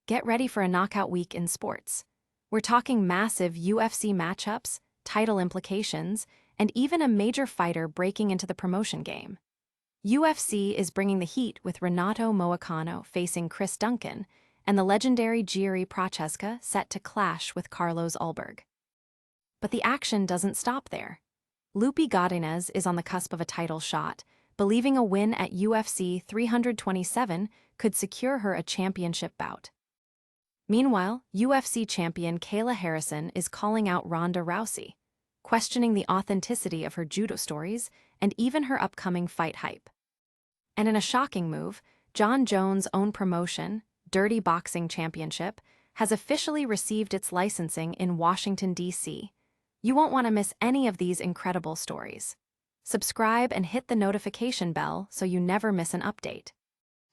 Get ready for a knockout week in sports. We're talking massive UFC matchups, title implications, and even a major fighter breaking into the promotion game. UFC is bringing the heat with Renato Moicano facing Chris Duncan, and the legendary Jiri Prochazka set to clash with Carlos Ulberg. But the action doesn't stop there. Loopy Godinez is on the cusp of a title shot, believing a win at UFC 327 could secure her a championship bout. Meanwhile, UFC champion Kayla Harrison is calling out Ronda Rousey, questioning the authenticity of her judo stories and even her upcoming fight hype. And in a shocking move, Jon Jones' own promotion, Dirty Boxing Championship, has officially received its licensing in Washington, D.C. You won't want to miss any of these incredible stories. Subscribe and hit the notification bell so you never miss an update.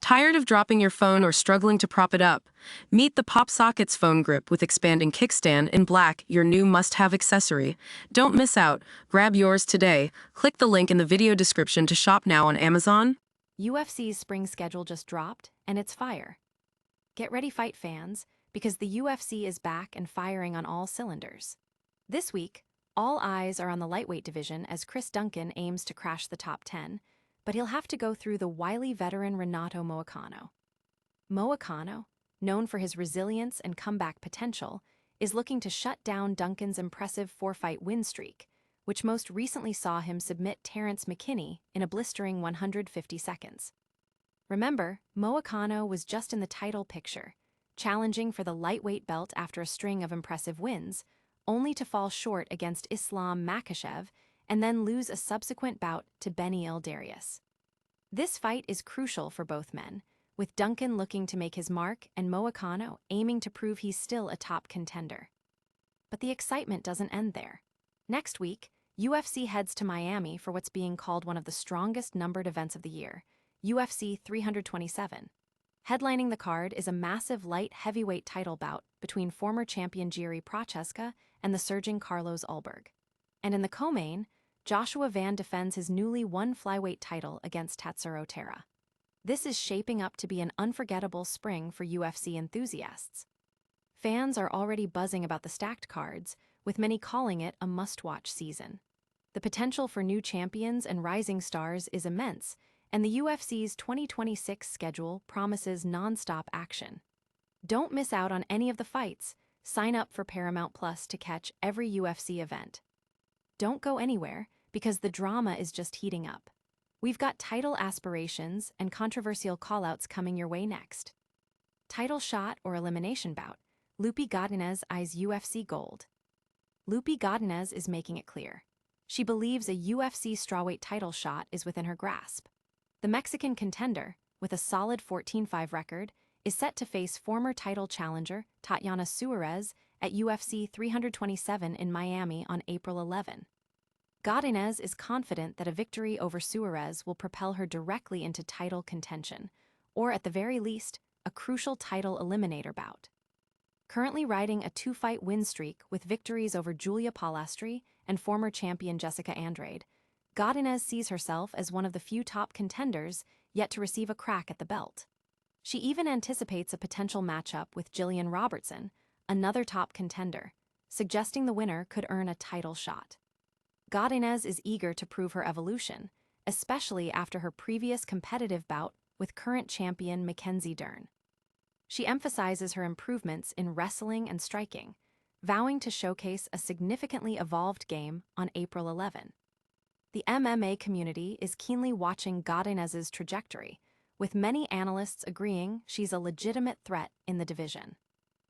Tired of dropping your phone or struggling to prop it up? Meet the Pop Sockets phone grip with expanding kickstand in black, your new must-have accessory. Don't miss out. Grab yours today. Click the link in the video description to shop now on Amazon. UFC's spring schedule just dropped, and it's fire. Get ready, fight fans, because the UFC is back and firing on all cylinders. This week, all eyes are on the lightweight division as Chris Duncan aims to crash the top 10, but he'll have to go through the wily veteran Renato Moicano. Moicano, known for his resilience and comeback potential, is looking to shut down Duncan's impressive four-fight win streak, which most recently saw him submit Terrence McKinney in a blistering 150 seconds. Remember, Moicano was just in the title picture, challenging for the lightweight belt after a string of impressive wins, only to fall short against Islam Makhachev and then lose a subsequent bout to Benny Darius. This fight is crucial for both men, with Duncan looking to make his mark and Moicano aiming to prove he's still a top contender. But the excitement doesn't end there. Next week, UFC heads to Miami for what's being called one of the strongest numbered events of the year, UFC 327. Headlining the card is a massive light heavyweight title bout between former champion Jiri Prochazka and the surging Carlos Ulberg. And in the co-main, Joshua Van defends his newly won flyweight title against Tatsuro Terra. This is shaping up to be an unforgettable spring for UFC enthusiasts. Fans are already buzzing about the stacked cards, with many calling it a must-watch season. The potential for new champions and rising stars is immense, and the UFC's 2026 schedule promises non-stop action. Don't miss out on any of the fights. Sign up for Paramount Plus to catch every UFC event. Don't go anywhere, because the drama is just heating up. We've got title aspirations and controversial callouts coming your way next. Title shot or elimination bout, Loopy Godinez eyes UFC gold. Loopy Godinez is making it clear. She believes a UFC strawweight title shot is within her grasp. The Mexican contender, with a solid 14-5 record, is set to face former title challenger Tatiana Suarez at UFC 327 in Miami on April 11. Godinez is confident that a victory over Suarez will propel her directly into title contention, or at the very least, a crucial title eliminator bout. Currently riding a two-fight win streak with victories over Julia Palastri and former champion Jessica Andrade, Godinez sees herself as one of the few top contenders yet to receive a crack at the belt. She even anticipates a potential matchup with Jillian Robertson, another top contender, suggesting the winner could earn a title shot. Godinez is eager to prove her evolution, especially after her previous competitive bout with current champion Mackenzie Dern. She emphasizes her improvements in wrestling and striking, vowing to showcase a significantly evolved game on April 11. The MMA community is keenly watching Godinez's trajectory, with many analysts agreeing she's a legitimate threat in the division.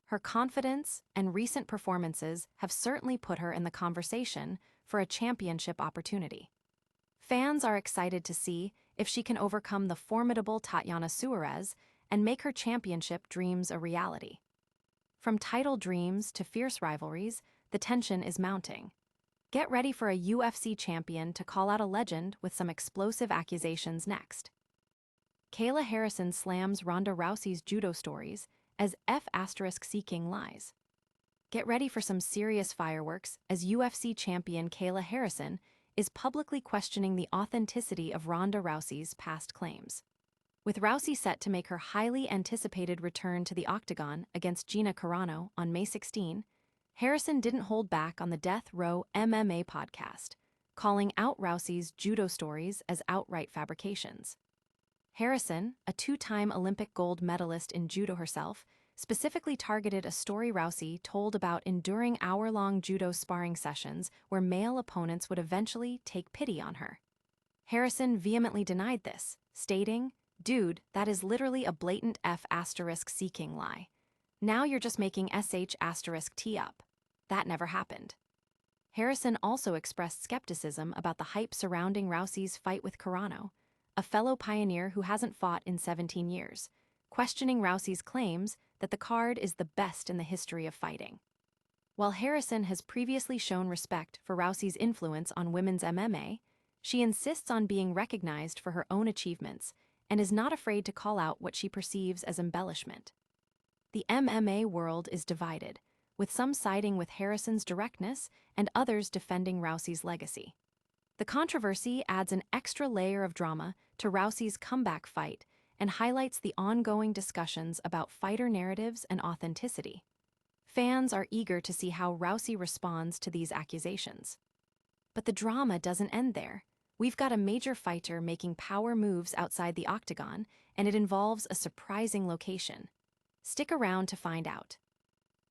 Her confidence and recent performances have certainly put her in the conversation for a championship opportunity. Fans are excited to see if she can overcome the formidable Tatiana Suarez and make her championship dreams a reality. From title dreams to fierce rivalries, the tension is mounting. Get ready for a UFC champion to call out a legend with some explosive accusations next. Kayla Harrison slams Ronda Rousey's judo stories as F***seeking lies. Get ready for some serious fireworks as UFC champion Kayla Harrison is publicly questioning the authenticity of Ronda Rousey's past claims. With Rousey set to make her highly anticipated return to the octagon against Gina Carano on May 16, Harrison didn't hold back on the Death Row MMA podcast, calling out Rousey's judo stories as outright fabrications. Harrison, a two-time Olympic gold medalist in judo herself, specifically targeted a story Rousey told about enduring hour-long judo sparring sessions where male opponents would eventually take pity on her. Harrison vehemently denied this, stating, "Dude, that is literally a blatant F***seeking lie. Now you're just making *T up. That never happened." Harrison also expressed skepticism about the hype surrounding Rousey's fight with Carano, a fellow pioneer who hasn't fought in 17 years, questioning Rousey's claims that the card is the best in the history of fighting. While Harrison has previously shown respect for Rousey's influence on women's MMA, she insists on being recognized for her own achievements and is not afraid to call out what she perceives as embellishment. The MMA world is divided, with some siding with Harrison's directness and others defending Rousey's legacy. The controversy adds an extra layer of drama to Rousey's comeback fight and highlights the ongoing discussions about fighter narratives and authenticity. Fans are eager to see how Rousey responds to these accusations. But the drama doesn't end there. We've got a major fighter making power moves outside the octagon, and it involves a surprising location. Stick around to find out.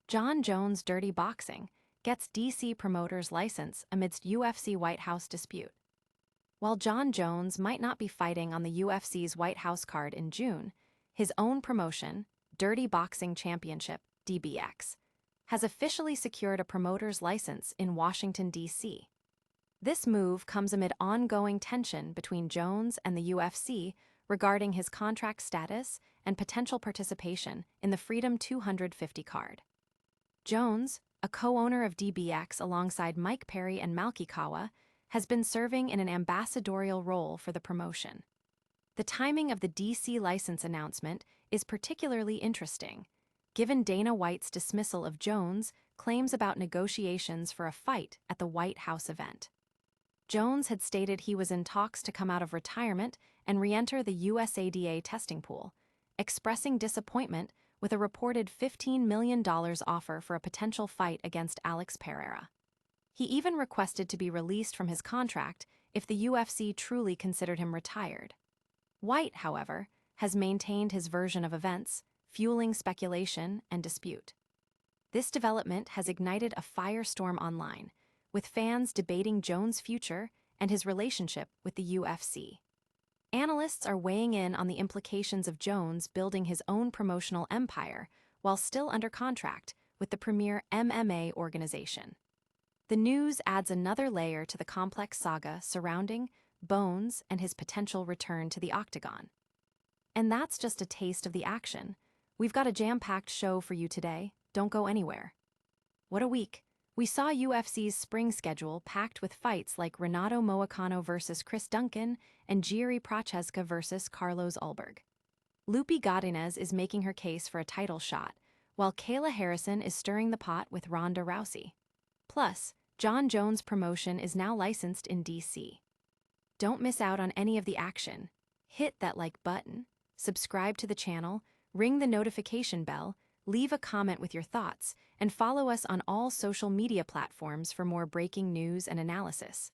Jon Jones' Dirty Boxing gets DC promoter's license amidst UFC White House dispute. While Jon Jones might not be fighting on the UFC's White House card in June, his own promotion, Dirty Boxing Championship, DBX, has officially secured a promoter's license in Washington, D.C. This move comes amid ongoing tension between Jones and the UFC regarding his contract status and potential participation in the Freedom 250 card. Jones, a co-owner of DBX alongside Mike Perry and Malky Kawa, has been serving in an ambassadorial role for the promotion. The timing of the DC license announcement is particularly interesting, given Dana White's dismissal of Jones' claims about negotiations for a fight at the White House event. Jones had stated he was in talks to come out of retirement and re-enter the USADA testing pool, expressing disappointment with a reported $15 million offer for a potential fight against Alex Pereira. He even requested to be released from his contract if the UFC truly considered him retired. White, however, has maintained his version of events, fueling speculation and dispute. This development has ignited a firestorm online, with fans debating Jones' future and his relationship with the UFC. Analysts are weighing in on the implications of Jones building his own promotional empire while still under contract with the premier MMA organization. The news adds another layer to the complex saga surrounding Bones and his potential return to the octagon. And that's just a taste of the action. We've got a jam-packed show for you today. Don't go anywhere. What a week! We saw UFC's spring schedule packed with fights like Renato Moicano versus Chris Duncan and Jiri Prochazka versus Carlos Ulberg. Loopy Godinez is making her case for a title shot, while Kayla Harrison is stirring the pot with Ronda Rousey. Plus, Jon Jones' promotion is now licensed in DC. Don't miss out on any of the action. Hit that like button, subscribe to the channel, ring the notification bell, leave a comment with your thoughts, and follow us on all social media platforms for more breaking news and analysis.